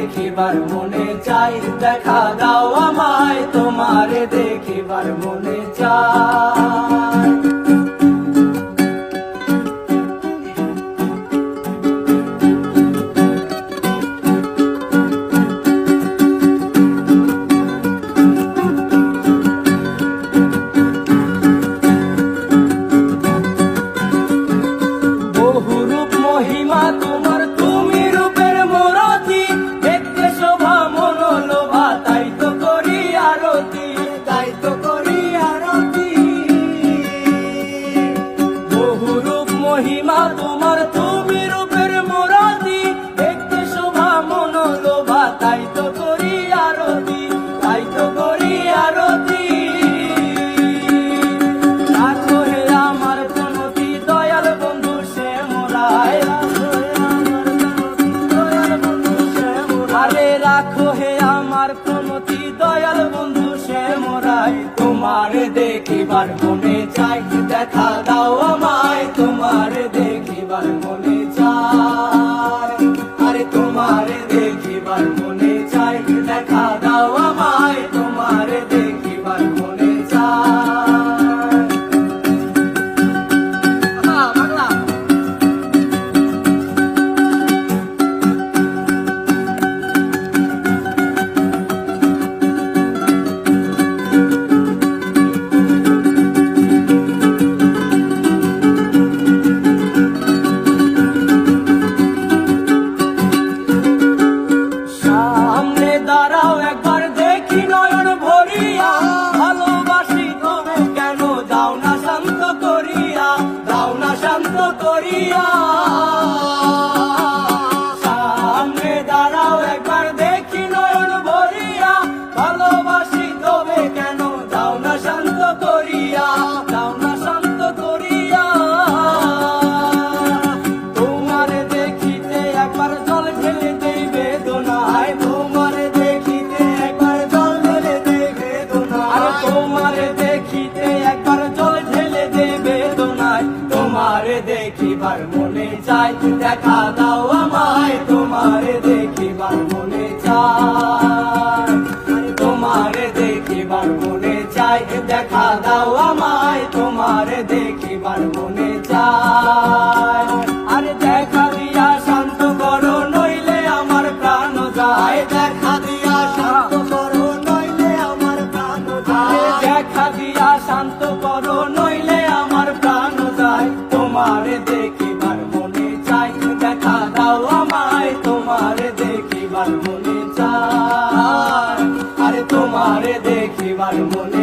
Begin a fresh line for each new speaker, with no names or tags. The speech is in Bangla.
দেখিবার মনে চাই, দেখা দাও আমায় তোমারে দেখিবার মনে চাই। বহুরূপ মহিমা তোমার, তুমি রূপের মূরতি, দেখতে শোভা মনোলোভা, তাই তো করি আরতি, তাই তো করি আরতি। বহুরূপ মহিমা তোমার, তুমি রূপের মূরতি, দেখতে শোভা মনোলোভা, তাই তো করি আরতি, তাই তো করি আরতি। রাখো হে আমার প্রণতি দয়াল বন্ধু শ্যামরায়, আরে রাখো হে আমার প্রণতি দয়াল বন্ধু শ্যামরায়, তোমারে দেখিবার মনে চাই, দেখা দাও আমায় তোমারে দেখিবার মনে চাই। আরে তোমারে দেখিবার মনে চাই, দেখা দাও আমায় তোমারে দেখিবার মনে চাই। বাংলা সামনে দাঁড়াও একবার দেখি নয়ন ভরিয়া, ভালোবাসি তবে কেন দাও না শান্ত করিয়া, দাও না শান্ত করিয়া। সামনে দাঁড়াও একবার দেখি নয়ন ভরিয়া, ভালোবাসি তবে কেন দাও না শান্ত করিয়া, দাও না শান্ত করিয়া। তোমারে দেখিতে একবার জল ঢেলে দেই বেদনায়, তোমারে দেখিতে একবার জল ঢেলে দেই বেদনায়, তোমারে দেখিতে একবার জল ঢেলে দেই বেদনায়। তোমারে দেখিবার মনে চাই, দেখা দাও আমায় তোমারে দেখিবার মনে চাই। তোমারে দেখিবার মনে চাই, দেখা দাও আমায় তোমারে দেখিবার মনে চাই। আরে দেখা দিয়া শান্ত করো নইলে আমার প্রাণ যায়, দেখা দিয়া শান্ত করো নইলে আমার প্রাণ যায়, দেখা দিয়া শান্ত করো নইলে আমার প্রাণ যায়। তোমারে দেখিবার মনে চাই, দেখা দাও আমায় তোমারে দেখিবার মনে চাই। আরে তোমারে দেখিবার মনে